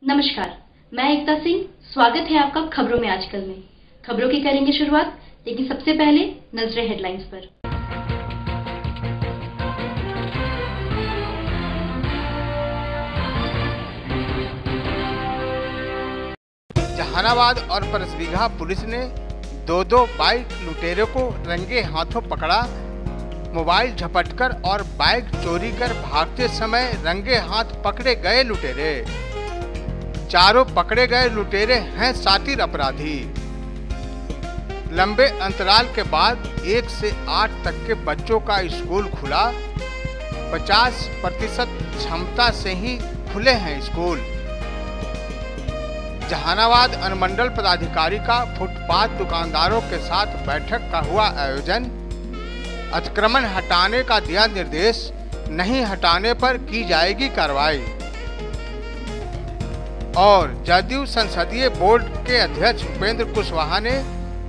नमस्कार, मैं एकता सिंह। स्वागत है आपका खबरों में आजकल में। खबरों की करेंगे शुरुआत, लेकिन सबसे पहले नजरें हेडलाइंस पर। जहानाबाद और परसबीघा पुलिस ने दो बाइक लुटेरों को रंगे हाथों पकड़ा। मोबाइल झपटकर और बाइक चोरी कर भागते समय रंगे हाथ पकड़े गए लुटेरे। चारों पकड़े गए लुटेरे हैं शातिर अपराधी। लंबे अंतराल के बाद 1 से 8 तक के बच्चों का स्कूल खुला। 50% क्षमता से ही खुले हैं स्कूल। जहानाबाद अनुमंडल पदाधिकारी का फुटपाथ दुकानदारों के साथ बैठक का हुआ आयोजन। अतिक्रमण हटाने का दिया निर्देश, नहीं हटाने पर की जाएगी कार्रवाई। और जदयू संसदीय बोर्ड के अध्यक्ष उपेंद्र कुशवाहा ने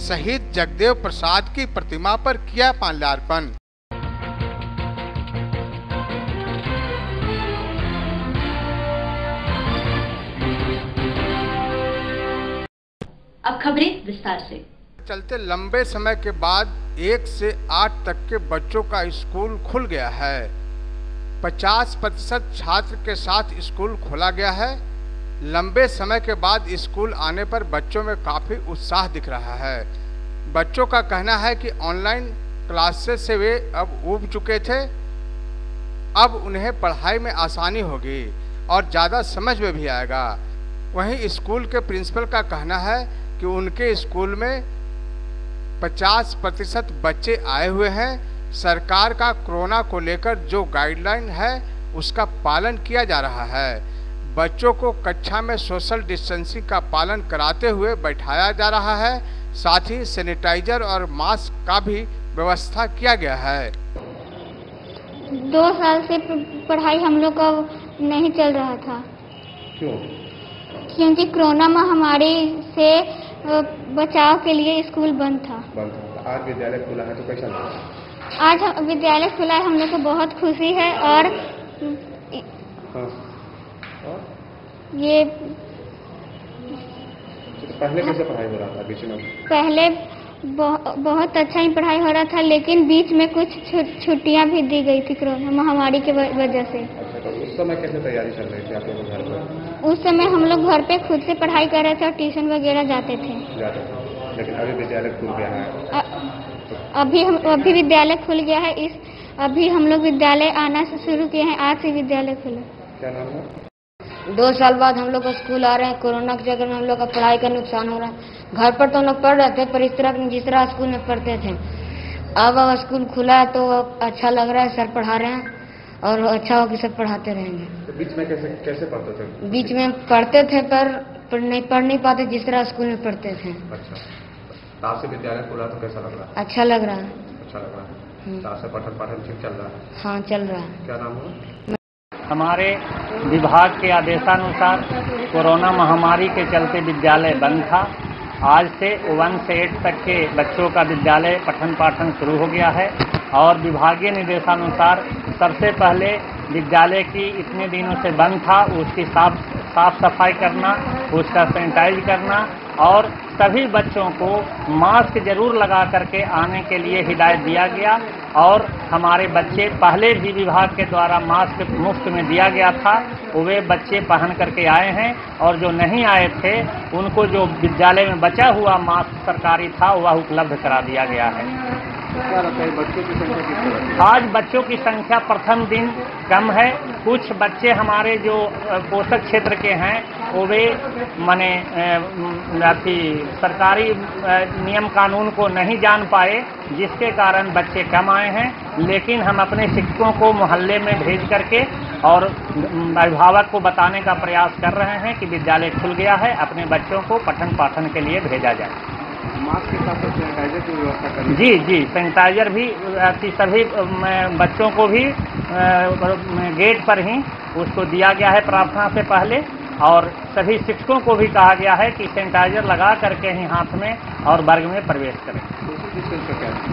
शहीद जगदेव प्रसाद की प्रतिमा पर किया माल्यार्पण। अब खबरें विस्तार से। चलते लंबे समय के बाद 1 से 8 तक के बच्चों का स्कूल खुल गया है। 50% छात्र के साथ स्कूल खोला गया है। लंबे समय के बाद स्कूल आने पर बच्चों में काफी उत्साह दिख रहा है। बच्चों का कहना है कि ऑनलाइन क्लासेस से वे अब ऊब चुके थे। अब उन्हें पढ़ाई में आसानी होगी और ज़्यादा समझ में भी आएगा। वहीं स्कूल के प्रिंसिपल का कहना है कि उनके स्कूल में 50% बच्चे आए हुए हैं। सरकार का कोरोना को लेकर जो गाइडलाइन है उसका पालन किया जा रहा है। बच्चों को कक्षा में सोशल डिस्टेंसिंग का पालन कराते हुए बैठाया जा रहा है। साथ ही सैनिटाइजर और मास्क का भी व्यवस्था किया गया है। 2 साल से पढ़ाई हम लोग का नहीं चल रहा था। क्यों? क्योंकि कोरोना महामारी से बचाव के लिए स्कूल बंद था। आज विद्यालय खुला है तो कैसा लगा? आज विद्यालय खुला है, हम लोग को बहुत खुशी है। और ये पहले कैसे पढ़ाई हो रहा था? बीच में पहले बहुत अच्छा ही पढ़ाई हो रहा था, लेकिन बीच में कुछ छुट्टियां भी दी गई थी कोरोना महामारी की वजह से। अच्छा, तो उस समय कैसे तैयारी चल रही थी आप लोग घर पर? उस समय हम लोग घर पे खुद से पढ़ाई कर रहे थे और ट्यूशन वगैरह जाते थे। लेकिन अभी विद्यालय खुल गया है। अभी विद्यालय खुल गया है। अभी हम लोग विद्यालय आना शुरू किए हैं। आज से विद्यालय खुला। क्या नाम है? 2 साल बाद हम लोग स्कूल आ रहे हैं। कोरोना के चक्कर में हम लोग का पढ़ाई का नुकसान हो रहा है। घर पर तो हम लोग पढ़ रहे थे, पर इस तरह जिस तरह स्कूल में पढ़ते थे। अब स्कूल खुला है तो अच्छा लग रहा है। सर पढ़ा रहे हैं और अच्छा हो कि सब पढ़ाते रहेंगे। तो बीच में कैसे पढ़ते थे? बीच में पढ़ते थे पर पढ़ नहीं पाते जिस तरह स्कूल में पढ़ते थे। अच्छा, आज से विद्यालय खुला तो कैसा लग रहा है? अच्छा लग रहा है। अच्छा लग रहा है। आज से पठन ठीक चल रहा है? हाँ, चल रहा है। क्या नाम है? हमारे विभाग के आदेशानुसार कोरोना महामारी के चलते विद्यालय बंद था। आज से 1 से 8 तक के बच्चों का विद्यालय पठन पाठन शुरू हो गया है। और विभागीय निर्देशानुसार सबसे पहले विद्यालय की इतने दिनों से बंद था उसकी साफ सफाई करना, उसका सैनिटाइज करना और सभी बच्चों को मास्क जरूर लगा करके आने के लिए हिदायत दिया गया। और हमारे बच्चे पहले भी विभाग के द्वारा मास्क मुफ्त में दिया गया था, वे बच्चे पहन करके आए हैं। और जो नहीं आए थे उनको जो विद्यालय में बचा हुआ मास्क सरकारी था वह उपलब्ध करा दिया गया है। क्या लगता है बच्चों की संख्या किस तरह की? आज बच्चों की संख्या प्रथम दिन कम है। कुछ बच्चे हमारे जो पोषक क्षेत्र के हैं वो वे माने सरकारी नियम कानून को नहीं जान पाए, जिसके कारण बच्चे कम आए हैं। लेकिन हम अपने शिक्षकों को मोहल्ले में भेज करके और अभिभावक को बताने का प्रयास कर रहे हैं कि विद्यालय खुल गया है, अपने बच्चों को पठन पाठन के लिए भेजा जाए। मास्क के साथ सैनिटाइजर की व्यवस्था करें? जी, सैनिटाइजर भी सभी बच्चों को भी गेट पर ही उसको दिया गया है प्रार्थना से पहले। और सभी शिक्षकों को भी कहा गया है कि सैनिटाइजर लगा करके ही हाथ में और वर्ग में प्रवेश करें।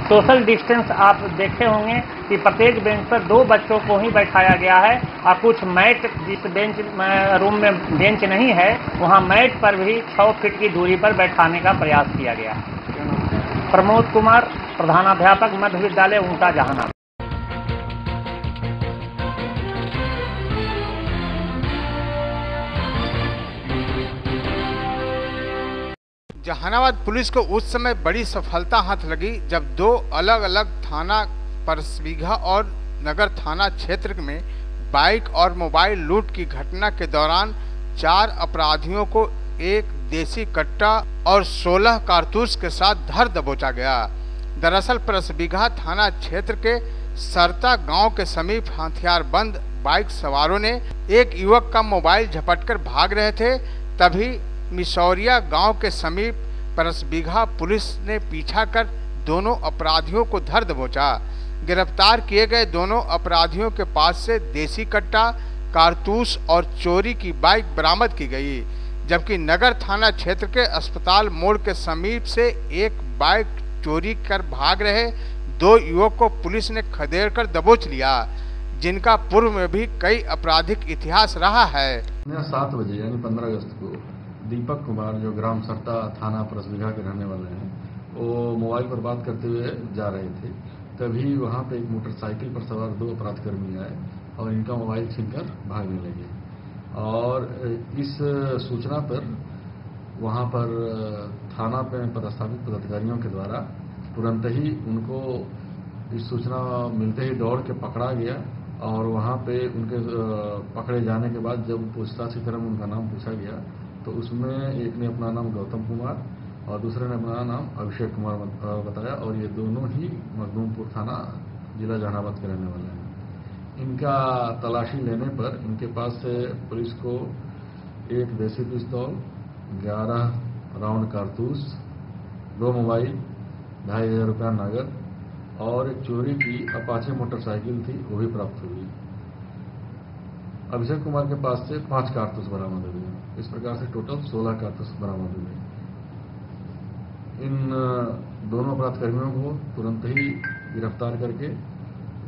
सोशल डिस्टेंस आप देखे होंगे कि प्रत्येक बेंच पर 2 बच्चों को ही बैठाया गया है और कुछ मैट, जिस बेंच रूम में बेंच नहीं है वहाँ मैट पर भी 6 फीट की दूरी पर बैठाने का प्रयास किया गया है। प्रमोद कुमार, प्रधानाध्यापक, मध्य विद्यालय ऊंटा, जहानाबाद। जहानाबाद पुलिस को उस समय बड़ी सफलता हाथ लगी जब 2 अलग अलग थाना परसबीघा और नगर थाना क्षेत्र में बाइक और मोबाइल लूट की घटना के दौरान 4 अपराधियों को एक देसी कट्टा और 16 कारतूस के साथ धर दबोचा गया। दरअसल परसबीघा थाना क्षेत्र के सरता गांव के समीप हथियारबंद बाइक सवारों ने एक युवक का मोबाइल झपटकर भाग रहे थे, तभी मिसौरिया गांव के समीप परसबीघा पुलिस ने पीछा कर दोनों अपराधियों को धर दबोचा। गिरफ्तार किए गए दोनों अपराधियों के पास से देसी कट्टा, कारतूस और चोरी की बाइक बरामद की गई, जबकि नगर थाना क्षेत्र के अस्पताल मोड़ के समीप से एक बाइक चोरी कर भाग रहे 2 युवक को पुलिस ने खदेड़ कर दबोच लिया, जिनका पूर्व में भी कई आपराधिक इतिहास रहा है। 7 बजे यानी 15 अगस्त को दीपक कुमार, जो ग्राम सरता थाना परसबीघा के रहने वाले हैं, वो मोबाइल पर बात करते हुए जा रहे थे। तभी वहाँ पे एक मोटरसाइकिल पर सवार 2 अपराधकर्मी आए और इनका मोबाइल छीनकर भागने लगे। और इस सूचना पर वहाँ पर थाना पे पदस्थापित पदाधिकारियों के द्वारा तुरंत ही उनको इस सूचना मिलते ही दौड़ के पकड़ा गया। और वहाँ पे उनके पकड़े जाने के बाद जब पूछताछ के क्रम उनका नाम पूछा गया तो उसमें एक ने अपना नाम गौतम कुमार और दूसरे ने अपना नाम अभिषेक कुमार बताया, और ये दोनों ही मखदूमपुर थाना जिला जहानाबाद के रहने वाले हैं। इनका तलाशी लेने पर इनके पास से पुलिस को एक देसी पिस्तौल, 11 राउंड कारतूस, 2 मोबाइल, 2500 रुपया नगद और एक चोरी की अपाचे मोटरसाइकिल थी, वो भी प्राप्त हुई। अभिषेक कुमार के पास से 5 कारतूस बरामद हुए। इस प्रकार से टोटल 16 कारतूस बरामद हुए। इन दोनों अपराधकर्मियों को तुरंत ही गिरफ्तार करके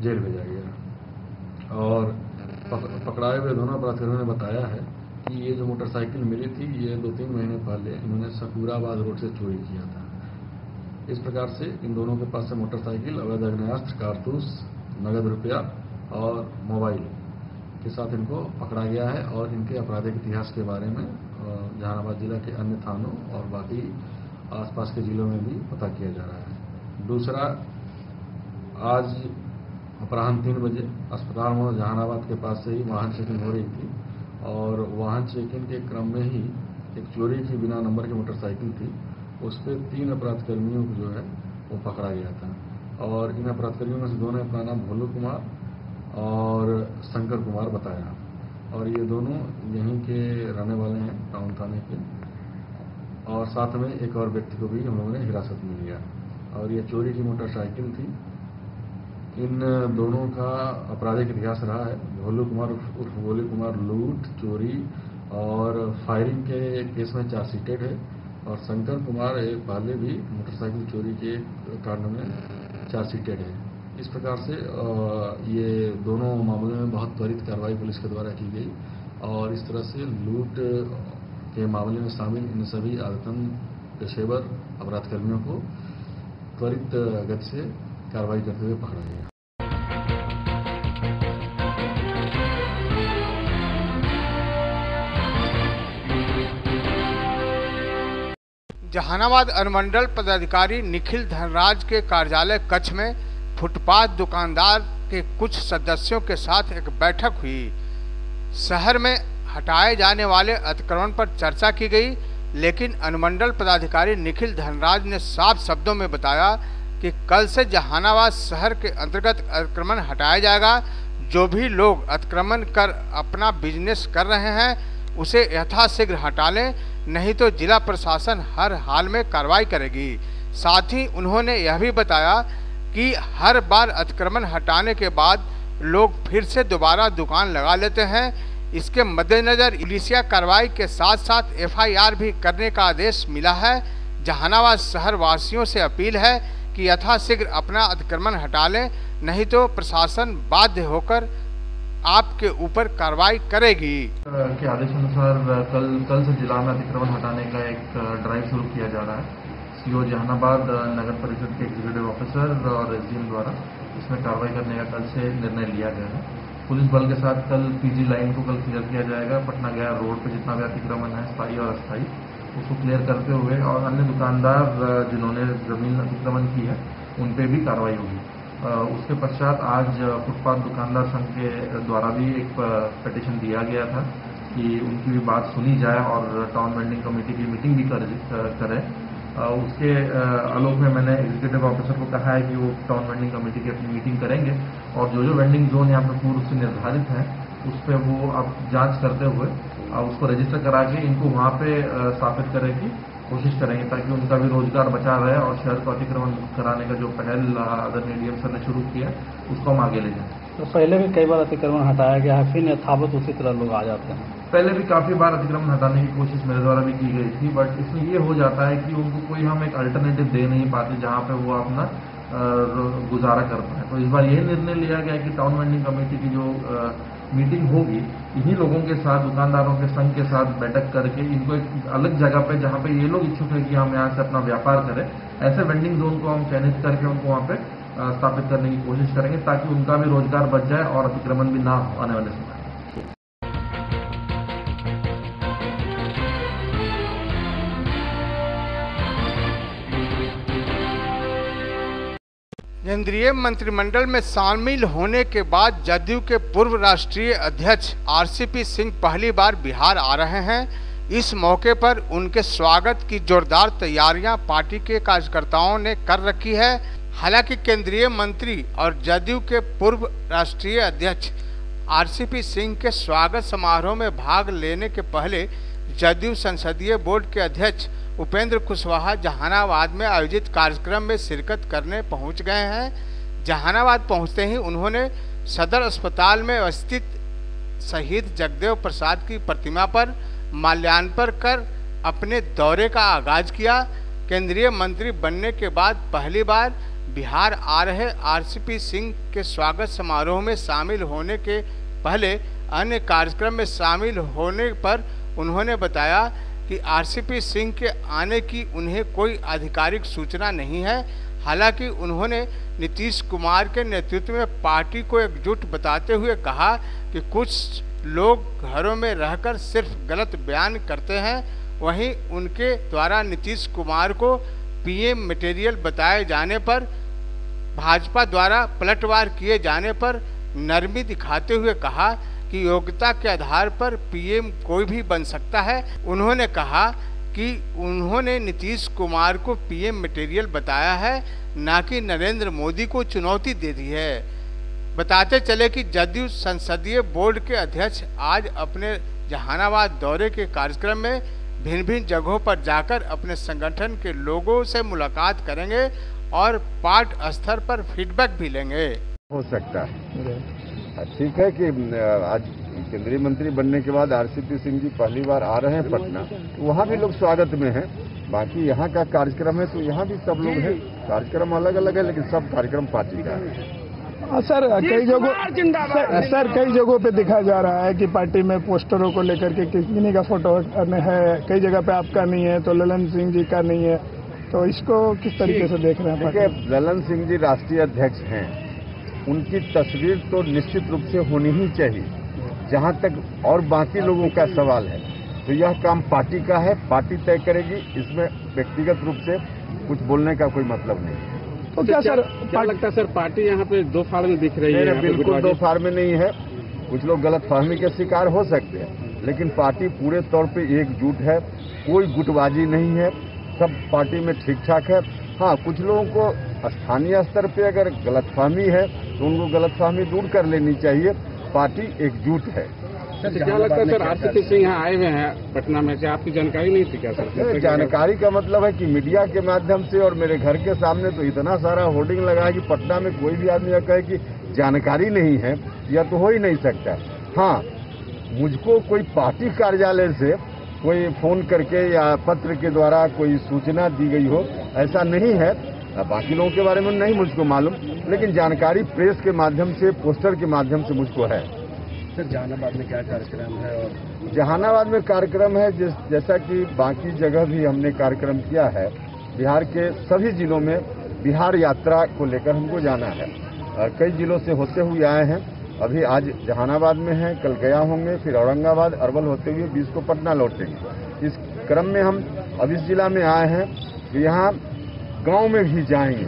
जेल भेजा गया। और पकड़ाए हुए दोनों अपराधकर्मियों ने बताया है कि ये जो मोटरसाइकिल मिली थी ये 2-3 महीने पहले इन्होंने सकूराबाद रोड से चोरी किया था। इस प्रकार से इन दोनों के पास से मोटरसाइकिल, अवैध आग्नेयास्त्र, कारतूस, नगद रुपया और मोबाइल के साथ इनको पकड़ा गया है। और इनके आपराधिक इतिहास के बारे में जहानाबाद जिला के अन्य थानों और बाकी आसपास के जिलों में भी पता किया जा रहा है। दूसरा, आज अपराह्न 3 बजे अस्पताल मोड़ जहानाबाद के पास से ही वाहन चेकिंग हो रही थी और वाहन चेकिंग के क्रम में ही एक चोरी की बिना नंबर की मोटरसाइकिल थी, उस पर 3 अपराधकर्मियों को जो है वो पकड़ा गया था। और इन अपराधकर्मियों में से 2 ने अपना नाम भोलू कुमार और शंकर कुमार बताया, और ये दोनों यहीं के रहने वाले हैं, टाउन थाने के। और साथ में एक और व्यक्ति को भी हम लोगों ने हिरासत में लिया, और ये चोरी की मोटरसाइकिल थी। इन दोनों का आपराधिक इतिहास रहा है। भोलू कुमार उर्फ भोलू कुमार लूट, चोरी और फायरिंग के केस में चार्जशीटेड है, और शंकर कुमार पहले भी मोटरसाइकिल चोरी के कांड में चार्जशीटेड है। इस प्रकार से ये दोनों मामले में बहुत त्वरित कार्रवाई पुलिस के द्वारा की गई, और इस तरह से लूट के मामले में शामिल इन सभी आदतन पेशेवर अपराधकर्मियों को त्वरित गति से कार्रवाई करते हुए पकड़ा गया। जहानाबाद अनुमंडल पदाधिकारी निखिल धनराज के कार्यालय कक्ष में फुटपाथ दुकानदार के कुछ सदस्यों के साथ एक बैठक हुई। शहर में हटाए जाने वाले अतिक्रमण पर चर्चा की गई, लेकिन अनुमंडल पदाधिकारी निखिल धनराज ने साफ शब्दों में बताया कि कल से जहानाबाद शहर के अंतर्गत अतिक्रमण हटाया जाएगा। जो भी लोग अतिक्रमण कर अपना बिजनेस कर रहे हैं उसे यथाशीघ्र हटा लें, नहीं तो जिला प्रशासन हर हाल में कार्रवाई करेगी। साथ ही उन्होंने यह भी बताया कि हर बार अतिक्रमण हटाने के बाद लोग फिर से दोबारा दुकान लगा लेते हैं, इसके मद्देनजर पुलिसिया कार्रवाई के साथ साथ FIR भी करने का आदेश मिला है। जहानाबाद शहर वासियों से अपील है कि यथाशीघ्र अपना अतिक्रमण हटा लें, नहीं तो प्रशासन बाध्य होकर आपके ऊपर कार्रवाई करेगी। के आदेशानुसार कल से जिला में अतिक्रमण हटाने का एक ड्राइव शुरू किया जा रहा है। CO जहानाबाद, नगर परिषद के एग्जीक्यूटिव ऑफिसर और SDM द्वारा इसमें कार्रवाई करने का कल से निर्णय लिया गया है। पुलिस बल के साथ कल PG लाइन को कल क्लियर किया जाएगा। पटना गया रोड पे जितना भी अतिक्रमण है, स्थायी और अस्थायी, उसको क्लियर करते हुए और अन्य दुकानदार जिन्होंने जमीन अतिक्रमण की है उन पे भी कार्रवाई होगी। उसके पश्चात आज फुटपाथ दुकानदार संघ के द्वारा भी एक पिटीशन दिया गया था कि उनकी भी बात सुनी जाए और टाउन वेंडिंग कमेटी की मीटिंग भी करें। उसके आलोक में मैंने एग्जीक्यूटिव ऑफिसर को कहा है कि वो टाउन वेंडिंग कमेटी की अपनी मीटिंग करेंगे और जो वेंडिंग जोन यहाँ पे पूर्व से निर्धारित है उस पर वो अब जांच करते हुए उसको रजिस्टर करा के इनको वहाँ पे स्थापित करने की कोशिश करेंगे ताकि उनका भी रोजगार बचा रहे और शहर को अतिक्रमण मुक्त कराने का जो पहल आदरणीय डीएम सर ने शुरू किया उसको हम आगे ले जाएं। तो पहले भी कई बार अतिक्रमण हटाया गया है, फिर यथावत उसी तरह लोग आ जाते हैं। पहले भी काफी बार अतिक्रमण हटाने की कोशिश मेरे द्वारा भी की गई थी, बट इसमें ये हो जाता है कि उनको कोई हम एक अल्टरनेटिव दे नहीं पाते जहाँ पे वो अपना गुजारा कर पाए। तो इस बार ये निर्णय लिया गया कि टाउन वेंडिंग कमेटी की जो मीटिंग होगी इन्हीं लोगों के साथ, दुकानदारों के संघ के साथ बैठक करके इनको एक अलग जगह पे जहाँ पे ये लोग इच्छुक है कि हम यहाँ से अपना व्यापार करें, ऐसे वेंडिंग जोन को हम चयनित करके उनको वहाँ पे स्थापित करने की कोशिश करेंगे ताकि उनका भी रोजगार बच जाए और अतिक्रमण भी ना हो आने वाले समय। केंद्रीय मंत्रिमंडल में शामिल होने के बाद जदयू के पूर्व राष्ट्रीय अध्यक्ष RCP सिंह पहली बार बिहार आ रहे हैं। इस मौके पर उनके स्वागत की जोरदार तैयारियां पार्टी के कार्यकर्ताओं ने कर रखी है। हालांकि केंद्रीय मंत्री और जदयू के पूर्व राष्ट्रीय अध्यक्ष RCP सिंह के स्वागत समारोह में भाग लेने के पहले जदयू संसदीय बोर्ड के अध्यक्ष उपेंद्र कुशवाहा जहानाबाद में आयोजित कार्यक्रम में शिरकत करने पहुंच गए हैं। जहानाबाद पहुंचते ही उन्होंने सदर अस्पताल में स्थित शहीद जगदेव प्रसाद की प्रतिमा पर माल्यार्पण कर अपने दौरे का आगाज किया। केंद्रीय मंत्री बनने के बाद पहली बार बिहार आ रहे RCP सिंह के स्वागत समारोह में शामिल होने के पहले अन्य कार्यक्रम में शामिल होने पर उन्होंने बताया कि RCP सिंह के आने की उन्हें कोई आधिकारिक सूचना नहीं है। हालांकि उन्होंने नीतीश कुमार के नेतृत्व में पार्टी को एकजुट बताते हुए कहा कि कुछ लोग घरों में रहकर सिर्फ गलत बयान करते हैं, वहीं उनके द्वारा नीतीश कुमार को PM मटेरियल बताए जाने पर भाजपा द्वारा पलटवार किए जाने पर नरमी दिखाते हुए कहा कि योग्यता के आधार पर PM कोई भी बन सकता है। उन्होंने कहा कि उन्होंने नीतीश कुमार को PM मटेरियल बताया है, न कि नरेंद्र मोदी को चुनौती दे दी है। बताते चले कि जदयू संसदीय बोर्ड के अध्यक्ष आज अपने जहानाबाद दौरे के कार्यक्रम में भिन्न भिन्न जगहों पर जाकर अपने संगठन के लोगों से मुलाकात करेंगे और पार्ट स्तर पर फीडबैक भी लेंगे। हो सकता है, ठीक है कि आज केंद्रीय मंत्री बनने के बाद RCP सिंह जी पहली बार आ रहे हैं पटना, तो वहाँ भी लोग स्वागत में हैं। बाकी यहाँ का कार्यक्रम है तो यहाँ भी सब लोग हैं। कार्यक्रम अलग अलग है लेकिन सब कार्यक्रम पार्टी का है। सर कई जगहों पे दिखाया जा रहा है कि पार्टी में पोस्टरों को लेकर के किन्हीं का फोटो है, कई जगह पे आपका नहीं है तो ललन सिंह जी का नहीं है, तो इसको किस तरीके से देख रहे हैं? देखिए, ललन सिंह जी राष्ट्रीय अध्यक्ष हैं, उनकी तस्वीर तो निश्चित रूप से होनी ही चाहिए। जहां तक और बाकी लोगों का सवाल है तो यह काम पार्टी का है, पार्टी तय करेगी, इसमें व्यक्तिगत रूप से कुछ बोलने का कोई मतलब नहीं। तो क्या सर क्या लगता है सर पार्टी यहाँ पे दो फाड़ में दिख रही है? बिल्कुल दो फाड़ में नहीं है। कुछ लोग गलत फहमी के शिकार हो सकते हैं, लेकिन पार्टी पूरे तौर पे एकजुट है, कोई गुटबाजी नहीं है, सब पार्टी में ठीक ठाक है। हाँ, कुछ लोगों को स्थानीय स्तर पे अगर गलतफहमी है तो उनको गलतफहमी दूर कर लेनी चाहिए। पार्टी एकजुट है। क्या लगता है सर RCP सिंह यहाँ आए हुए हैं पटना में, क्या आपकी जानकारी नहीं थी क्या सर? जानकारी का मतलब है कि मीडिया के माध्यम से और मेरे घर के सामने तो इतना सारा होर्डिंग लगा है कि पटना में कोई भी आदमी कहे कि जानकारी नहीं है, यह तो हो ही नहीं सकता। हाँ, मुझको कोई पार्टी कार्यालय से कोई फोन करके या पत्र के द्वारा कोई सूचना दी गई हो, ऐसा नहीं है। बाकी लोगों के बारे में नहीं मुझको मालूम, लेकिन जानकारी प्रेस के माध्यम से, पोस्टर के माध्यम से मुझको है। सर जहानाबाद में क्या कार्यक्रम है? और जहानाबाद में कार्यक्रम है जैसा कि बाकी जगह भी हमने कार्यक्रम किया है। बिहार के सभी जिलों में बिहार यात्रा को लेकर हमको जाना है और कई जिलों से होते हुए आए हैं। अभी आज जहानाबाद में हैं, कल गया होंगे, फिर औरंगाबाद, अरवल होते हुए 20 को पटना लौटेंगे। इस क्रम में हम अब इस जिला में आए हैं कि यहाँ गांव में भी जाएंगे।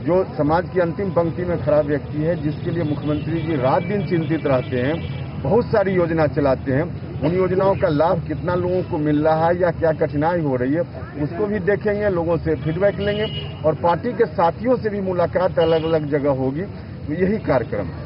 जो समाज की अंतिम पंक्ति में खड़ा व्यक्ति है, जिसके लिए मुख्यमंत्री जी रात दिन चिंतित रहते हैं, बहुत सारी योजना चलाते हैं, उन योजनाओं का लाभ कितना लोगों को मिल रहा है या क्या कठिनाई हो रही है, उसको भी देखेंगे, लोगों से फीडबैक लेंगे और पार्टी के साथियों से भी मुलाकात अलग अलग जगह होगी। तो यही कार्यक्रम है।